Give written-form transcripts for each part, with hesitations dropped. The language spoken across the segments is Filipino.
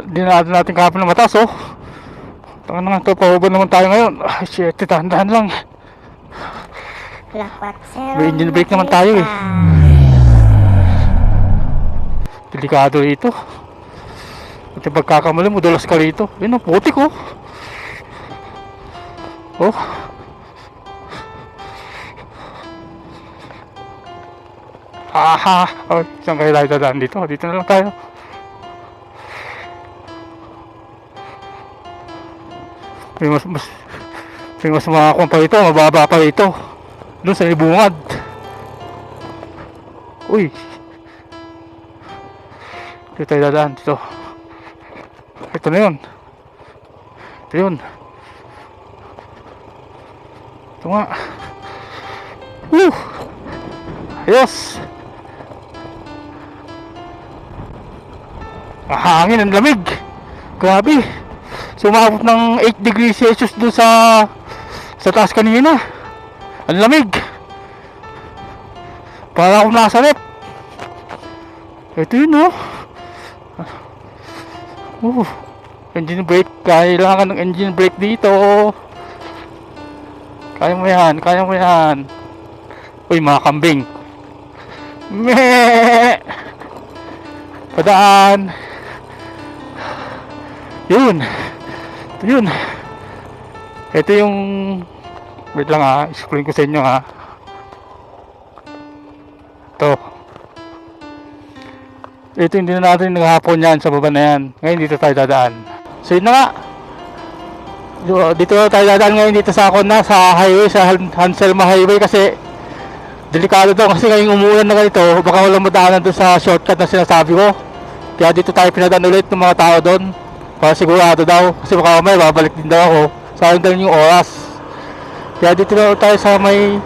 Dinaadan natin kahapon na mataas, oh. Taka na nga, pahuban naman tayo ngayon. Ay, shit, dahan-dahan lang. May engine brake naman tayo, eh. Delikado rito. At yung pagkakamali mo, dulas ka rito. Yun, oh, putik, oh. Oh. Aha. Oh, saan kayo tayo dadaan dito? Dito na lang tayo. May mas makakuha pa rito, mababa pa rito. Doon sa ibungad. Uy. Dito tayo dadaan, dito. Ito na yun. Ito yun. Ito nga. Woo! Ayos! Hangin, ang lamig. Grabe. Sumabot ng 8 degrees Celsius doon sa taas kanina. Ang lamig. Para akong nasa rep. Ito yun, oh. Engine brake. Kailangan ng engine brake dito. Kaya mo yan, kaya mo yan. Uy, mga kambing. Meh! Padaan. Yun. Ito yun. Ito yung, wait lang ha, explain ko sa inyo ha. Ito yung din natin naghapon yan sa baba na yan. Ngayon dito tayo dadaan. So yun na nga. Dito tayo dadaan ngayon dito sa Akona, sa highway, sa Hanselma Highway kasi delikado daw kasi ngayong umuulan na ganito, baka walang madaanan doon sa shortcut na sinasabi ko. Kaya dito tayo pinadaan ulit ng mga tao doon para sigurado daw, kasi baka may babalik din daw ako, sayang din yung oras. Kaya dito na tayo sa may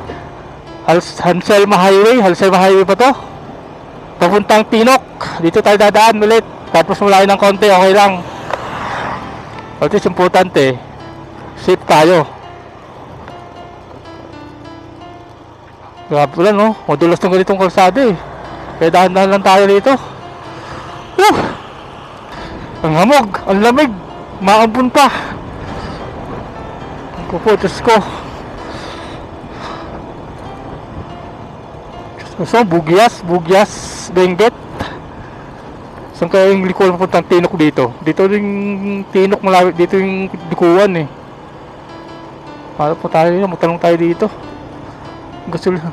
Hanselma Highway. Hanselma Highway pa to, papuntang Tinok. Dito tayo dadaan ulit, tapos mulayo ng konti, okay lang. At least importante, safe tayo. Grabe lang, no? Madulas ng ganitong kalsada, eh. Kaya dahan-dahan lang tayo dito. Ang hamog, ang lamig, maambun pa. Ang kuputos ko. So, Bugyas, Benguet. Saan kaya yung likuan papuntang Tinok dito? Dito yung Tinok malapit, dito yung likuan, eh. Para po tayo, magtanong tayo dito.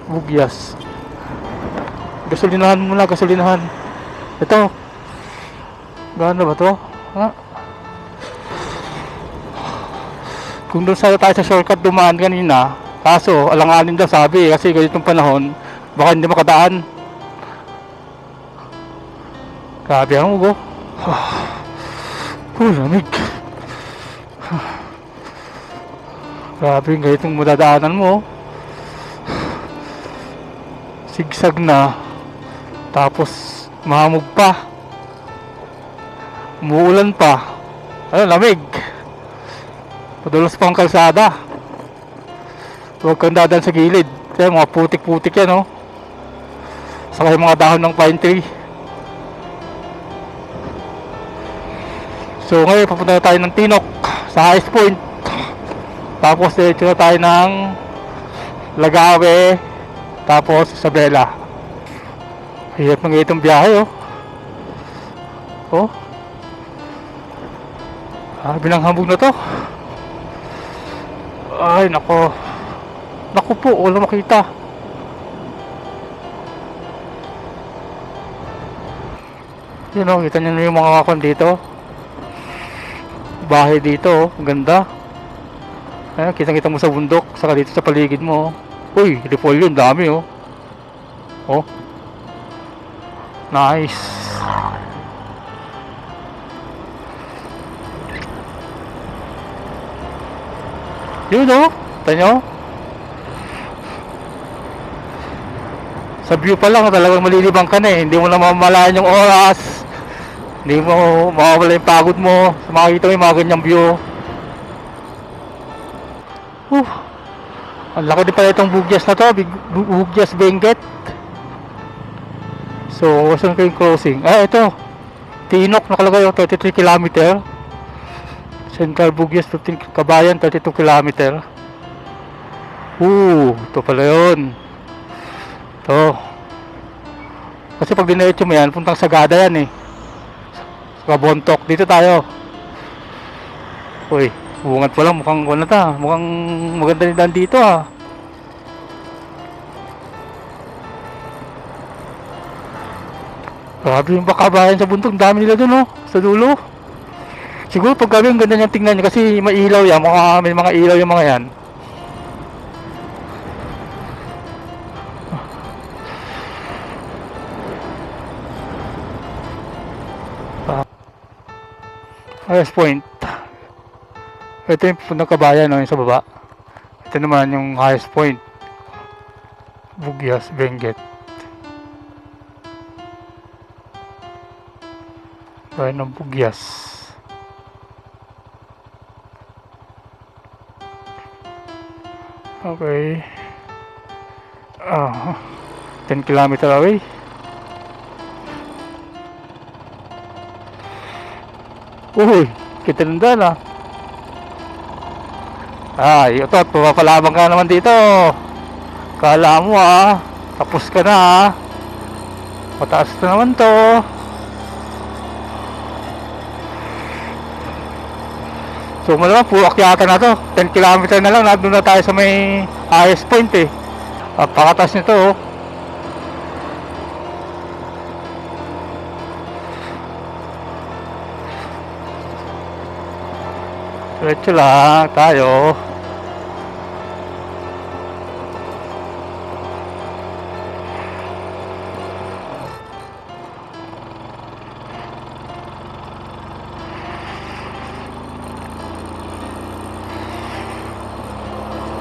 Bugyas. Gasolinahan muna, gasolinahan. Ito. Gaano ba to? Ha? Kung doon tayo sa shortcut dumaan kanina, kaso alanganin daw sabi, kasi ganitong panahon baka hindi makadaan. Grabe ang ugo. Lamig. Grabe yung ganitong madadaanan mo. Sigsag na, tapos mahamog pa, umuulan pa. Lamig. Madulas pa ang kalsada. Huwag kang dadaan sa gilid. Kaya mga putik-putik yan, oh. Saka yung mga dahon ng pine tree. So ngayon papunta na tayo ng Tinok sa highest point. Tapos diretso na tayo ng Lagawe, tapos Isabela. Hirap ng itong biyahe, oh. Oh. Binanghamog na to. Ay, nako. Naku po, wala makita. Yun, oh, kita nyo na yung mga kakon dito. Bahay dito, oh. Ganda. Ayan, kitang-kita mo sa bundok, saka dito sa paligid mo, oh. Uy, repolyo, dami, oh. Oh. Nice. Yun, oh. Tanyo. Sa view pa lang, talagang malilibang ka na, eh. Hindi mo na mamalayan yung oras. Hindi mo mawawala yung pagod mo sa makikita mo yung mga ganyang view. Ang laki din pala itong Bugyas na to, Bugyas Benguet. So, saan ko yung crossing? Ito. Tinok nakalagay, 33 kilometer. Central Bugyas, 15 Kabayan, 32 kilometer. Ito pala yun. Ito. Kasi pag dinerecho mo yan, puntang Sagada yan eh. Sa Bontok. Dito tayo. Uy, bungad pa lang. Mukhang wala ta. Mukhang maganda ni daan dito ah. Grabe yung Kabayan sa Bontok. Ang dami nila dun oh. Sa dulo. Siguro pag gabi ang ganda niyang tingnan niya kasi may ilaw yan. May mga ilaw yung mga yan. Highest point. Ito yung punong Kabayan, no, yung sa baba. Ito naman yung highest point. Bugyas, Benguet. Bayan ng Bugyas. Okay. 10 kilometer away. Uy, kita nanda na. Ito, pumapalabang ka naman dito. Kala mo tapos ka na mataas na naman to. So malamang puro akyatan na to. 10 kilometer na lang, nandun na tayo sa may highest point eh. Napakataas nito oh. Diretso lang tayo.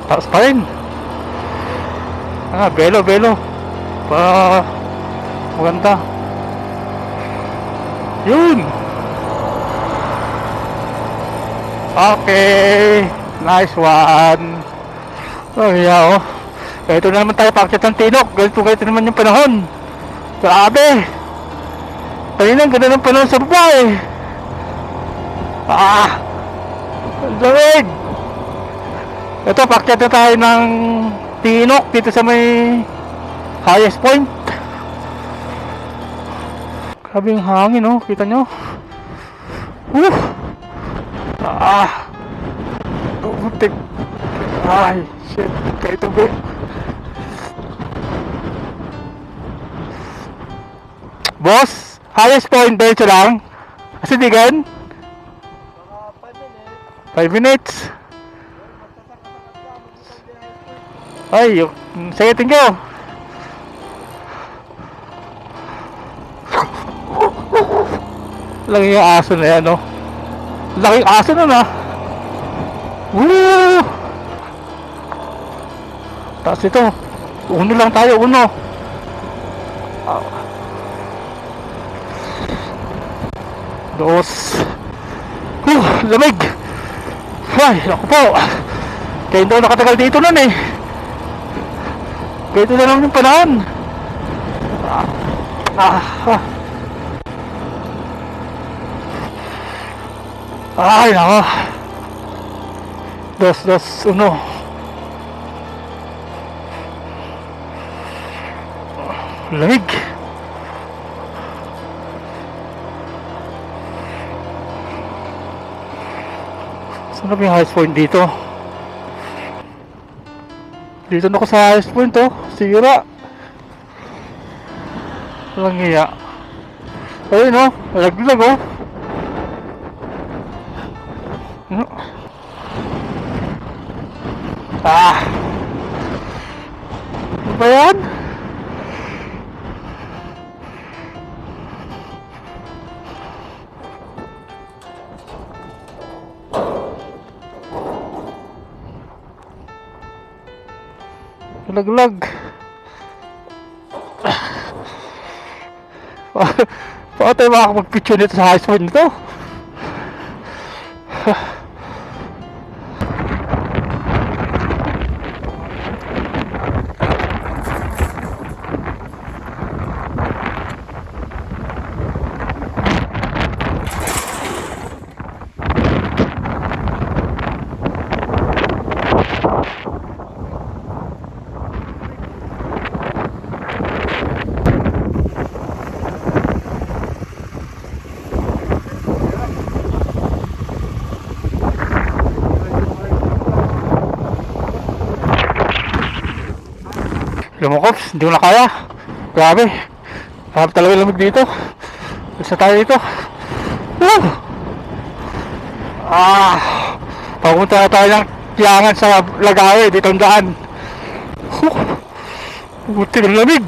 Taas pa rin. Belo para maganda. Yun. Okay, nice one. Yeah, ito na naman tayo paakyat ng Tinok. Ganito naman yung panahon. Grabe. Kanina ganda ng panahon sa baba eh. Ang lamig. Ito, paakyat na tayo ng Tinok dito sa may highest point. Grabe yung hangin oh, kita nyo. Butik. Ay, shit. Kaya ito ba? Boss, highest point dito lang. Kasi digan? 5 minutes. Ay, sige, thank you. Lang yung aso na yan, no? Laking aso nun, Woo! Taas ito. Uno lang tayo, uno. Dos. Lamig. Ay, naku po. Kaya hindi ako nakatagal dito nun eh. Kaya ito na lang yung panahon. Ay, nako. Dos, uno. Lamig. Saan na yung highest point dito? Dito na ako sa highest point Sira. Walang hiya. Ayun nalaglag Ano ba yan? Nalaglag. Paano tayo makakapag-picture nito sa highest point nito? Yung mga kops, hindi ko na kaya. Grabe. Grabe talaga yung lamig dito. Isa tayo dito. Woo! Papunta na tayo ng Tiangan sa Lagawe, dito ang daan. Buti ng lamig.